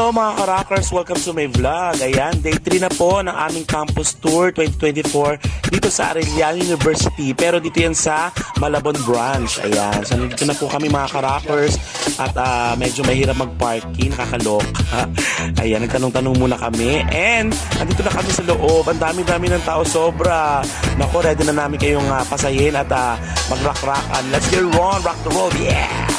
Hello mga ka-rockers! Welcome to my vlog. Ayan, day 3 na po ng aming campus tour 2024 dito sa Arellano University. Pero dito yan sa Malabon branch. Ayan, so nandito na po kami mga ka-rockers at medyo mahirap mag-parking, nakakaloka. Ayan, nagtanong-tanong muna kami and nandito na kami sa loob. Ang dami-dami ng tao, sobra. Naku, ready na namin kayong pasayin at mag-rock-rockan. Let's get on, rock the road, yeah!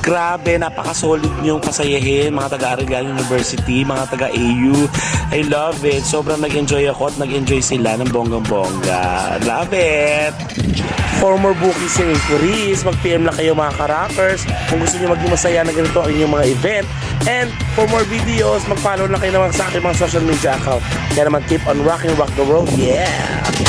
Grabe, napaka-solid niyong pasayahin, mga taga-Arellano University, mga taga-AU. I love it. Sobrang nag-enjoy ako at nag-enjoy sila ng bonggang-bongga. Love it! For more bookings and inquiries, mag-PM lang kayo mga ka-rockers kung gusto niyo maging masaya na ganito ang inyong mga event. And for more videos, mag-follow lang kayo naman sa aking mga social media account. Kaya naman, keep on rocking, rock the world. Yeah!